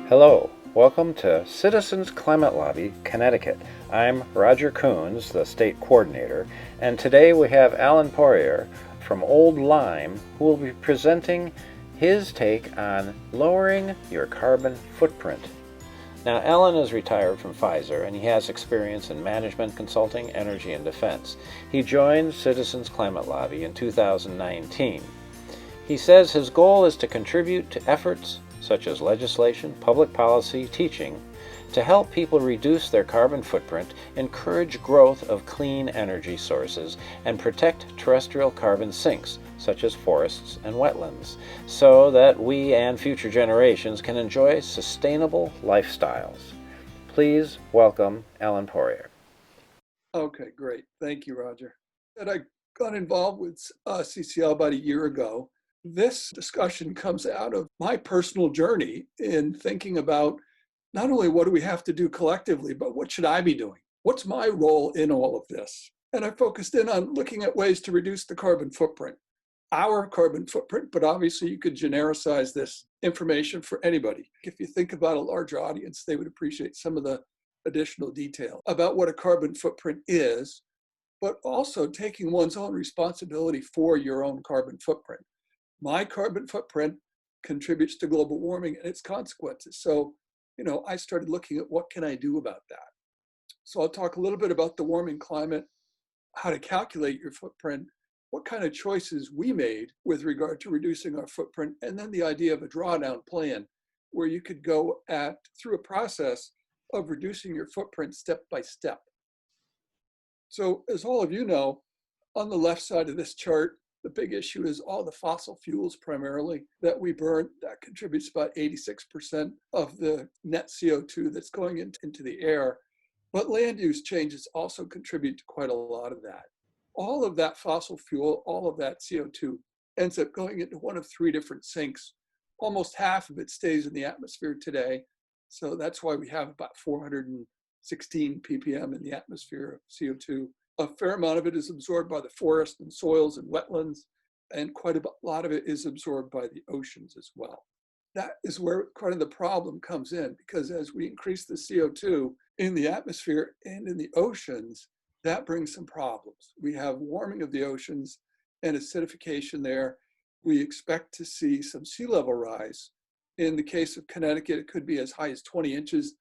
Hello, welcome to Citizens Climate Lobby Connecticut. I'm Roger Kuhns, the state coordinator, and today we have Alan Poirier from Old Lyme who will be presenting his take on lowering your carbon footprint. Now, Alan is retired from Pfizer and he has experience in management consulting, energy, and defense. He joined Citizens Climate Lobby in 2019. He says his goal is to contribute to efforts such as legislation, public policy, teaching, to help people reduce their carbon footprint, encourage growth of clean energy sources, and protect terrestrial carbon sinks, such as forests and wetlands, so that we and future generations can enjoy sustainable lifestyles. Please welcome Alan Poirier. Okay, great. Thank you, Roger. And I got involved with CCL about a year ago. This discussion comes out of my personal journey in thinking about not only what do we have to do collectively, but what should I be doing? What's my role in all of this? And I focused in on looking at ways to reduce the carbon footprint, our carbon footprint, but obviously you could genericize this information for anybody. If you think about a larger audience, they would appreciate some of the additional detail about what a carbon footprint is, but also taking one's own responsibility for your own carbon footprint. My carbon footprint contributes to global warming and its consequences. So, I started looking at what can I do about that. So I'll talk a little bit about the warming climate, how to calculate your footprint, what kind of choices we made with regard to reducing our footprint, and then the idea of a drawdown plan where you could go through a process of reducing your footprint step by step. So as all of you know, on the left side of this chart, the big issue is all the fossil fuels primarily that we burn. That contributes about 86% of the net CO2 that's going into the air. But land use changes also contribute to quite a lot of that. All of that fossil fuel, all of that CO2 ends up going into one of three different sinks. Almost half of it stays in the atmosphere today. So that's why we have about 416 ppm in the atmosphere of CO2. A fair amount of it is absorbed by the forest and soils and wetlands, and quite a lot of it is absorbed by the oceans as well. That is where quite of the problem comes in, because as we increase the CO2 in the atmosphere and in the oceans, that brings some problems. We have warming of the oceans and acidification there. We expect to see some sea level rise. In the case of Connecticut, it could be as high as 20 inches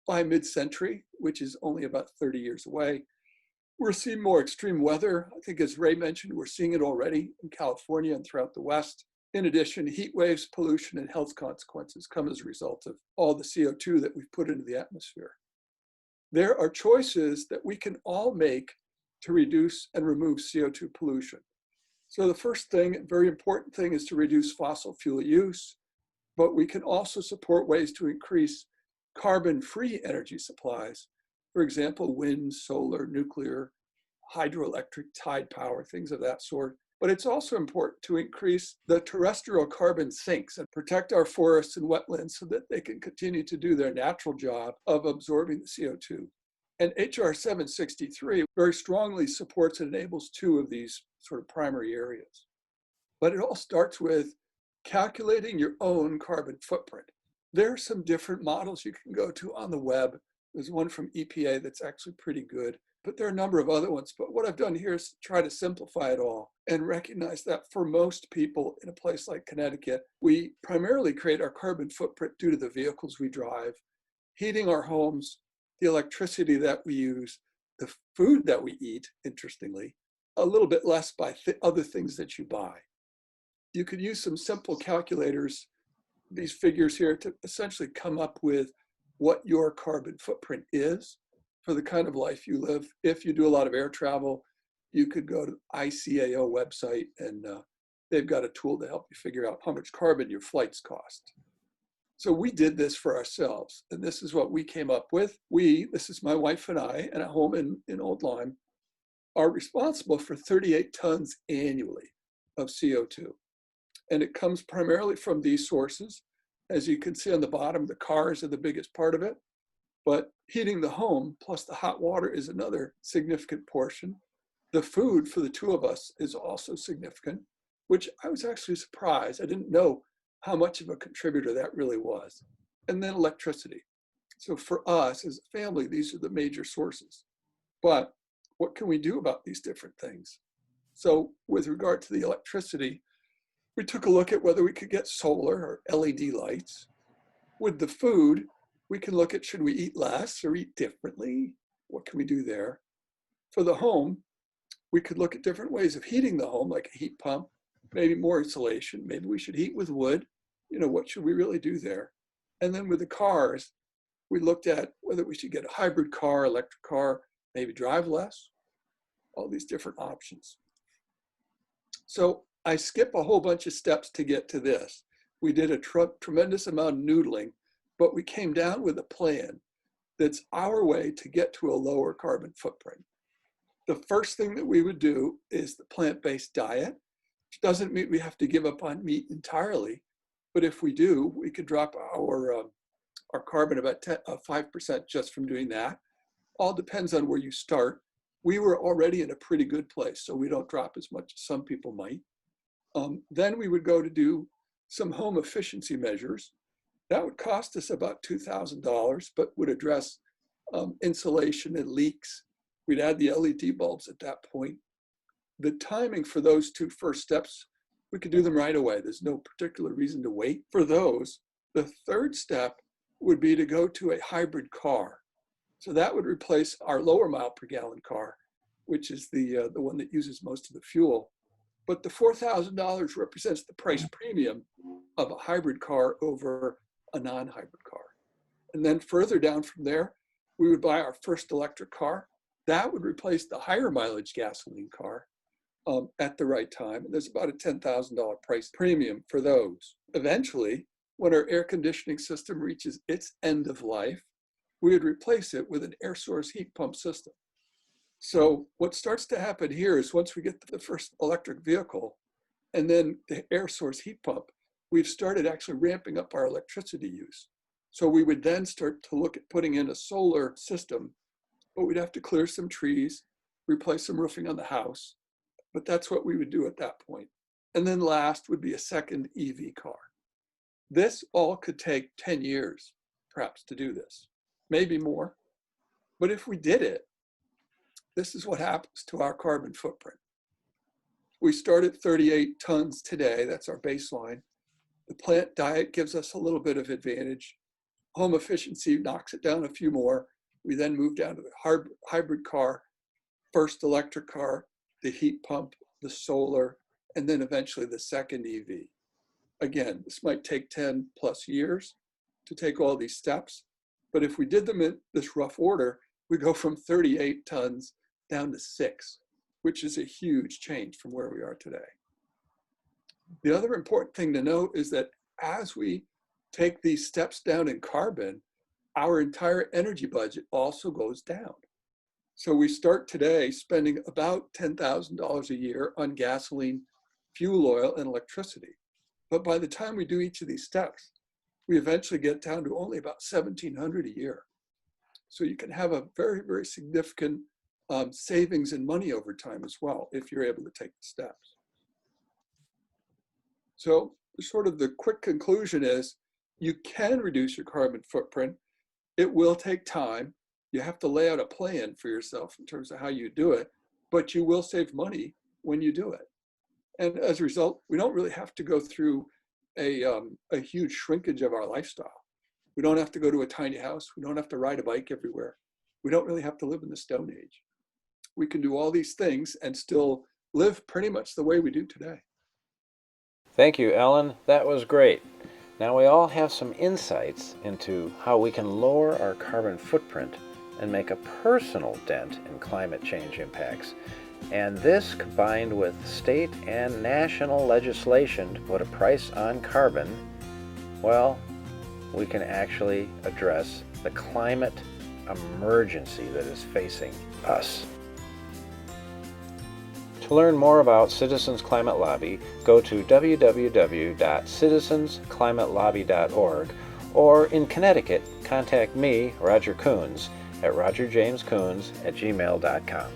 by mid-century, which is only about 30 years away. We're seeing more extreme weather. I think as Ray mentioned, we're seeing it already in California and throughout the West. In addition, heat waves, pollution, and health consequences come as a result of all the CO2 that we've put into the atmosphere. There are choices that we can all make to reduce and remove CO2 pollution. So the first thing, very important thing, is to reduce fossil fuel use, but we can also support ways to increase carbon-free energy supplies. For example, wind, solar, nuclear, hydroelectric, tide power, things of that sort. But it's also important to increase the terrestrial carbon sinks and protect our forests and wetlands so that they can continue to do their natural job of absorbing the CO2. And HR 763 very strongly supports and enables two of these sort of primary areas. But it all starts with calculating your own carbon footprint. There are some different models you can go to on the web. There's one from EPA that's actually pretty good, but there are a number of other ones. But what I've done here is try to simplify it all and recognize that for most people in a place like Connecticut, we primarily create our carbon footprint due to the vehicles we drive, heating our homes, the electricity that we use, the food that we eat, interestingly, a little bit less by other things that you buy. You could use some simple calculators, these figures here, to essentially come up with what your carbon footprint is for the kind of life you live. If you do a lot of air travel, you could go to ICAO website and they've got a tool to help you figure out how much carbon your flights cost. So we did this for ourselves, and this is what we came up with. This is my wife and I, and at home in Old Lyme, are responsible for 38 tons annually of CO2. And it comes primarily from these sources. As you can see on the bottom, the cars are the biggest part of it, but heating the home plus the hot water is another significant portion. The food for the two of us is also significant, which I was actually surprised. I didn't know how much of a contributor that really was. and then electricity. So for us as a family, these are the major sources. But what can we do about these different things? So with regard to the electricity, we took a look at whether we could get solar or LED lights. With the food, we can look at, should we eat less or eat differently? What can we do there? For the home, we could look at different ways of heating the home, like a heat pump, maybe more insulation. Maybe we should heat with wood. What should we really do there? And then with the cars, we looked at whether we should get a hybrid car, electric car, maybe drive less, all these different options. So I skip a whole bunch of steps to get to this. We did a tremendous amount of noodling, but we came down with a plan that's our way to get to a lower carbon footprint. The first thing that we would do is the plant-based diet, which doesn't mean we have to give up on meat entirely, but if we do, we could drop our carbon about 5% just from doing that. All depends on where you start. We were already in a pretty good place, so we don't drop as much as some people might. Then we would go to do some home efficiency measures. That would cost us about $2,000, but would address insulation and leaks. We'd add the LED bulbs at that point. The timing for those two first steps, we could do them right away. There's no particular reason to wait for those. The third step would be to go to a hybrid car. So that would replace our lower mile per gallon car, which is the one that uses most of the fuel. But the $4,000 represents the price premium of a hybrid car over a non-hybrid car. And then further down from there, we would buy our first electric car. That would replace the higher mileage gasoline car at the right time. And there's about a $10,000 price premium for those. Eventually, when our air conditioning system reaches its end of life, we would replace it with an air source heat pump system. So what starts to happen here is once we get the first electric vehicle and then the air source heat pump, we've started actually ramping up our electricity use. So we would then start to look at putting in a solar system, but we'd have to clear some trees, replace some roofing on the house, but that's what we would do at that point. And then last would be a second EV car. This all could take 10 years, perhaps, to do this, maybe more. But if we did it, this is what happens to our carbon footprint. We start at 38 tons today. That's our baseline. The plant diet gives us a little bit of advantage. Home efficiency knocks it down a few more. We then move down to the hybrid car, first electric car, the heat pump, the solar, and then eventually the second EV. Again, this might take 10 plus years to take all these steps, but if we did them in this rough order, we go from 38 tons down to 6, which is a huge change from where we are today. The other important thing to note is that as we take these steps down in carbon, our entire energy budget also goes down. So we start today spending about $10,000 a year on gasoline, fuel oil, and electricity. But by the time we do each of these steps, we eventually get down to only about $1,700 a year. So you can have a very, very significant savings in money over time as well, if you're able to take the steps. So sort of the quick conclusion is you can reduce your carbon footprint. It will take time. You have to lay out a plan for yourself in terms of how you do it, but you will save money when you do it. And as a result, we don't really have to go through a huge shrinkage of our lifestyle. We don't have to go to a tiny house. We don't have to ride a bike everywhere. We don't really have to live in the Stone Age. We can do all these things and still live pretty much the way we do today. Thank you, Alan. That was great. Now we all have some insights into how we can lower our carbon footprint and make a personal dent in climate change impacts. And this, combined with state and national legislation to put a price on carbon, well, we can actually address the climate emergency that is facing us. To learn more about Citizens Climate Lobby, go to www.citizensclimatelobby.org, or in Connecticut, contact me, Roger Kuhns, at rogerjameskuhns@gmail.com.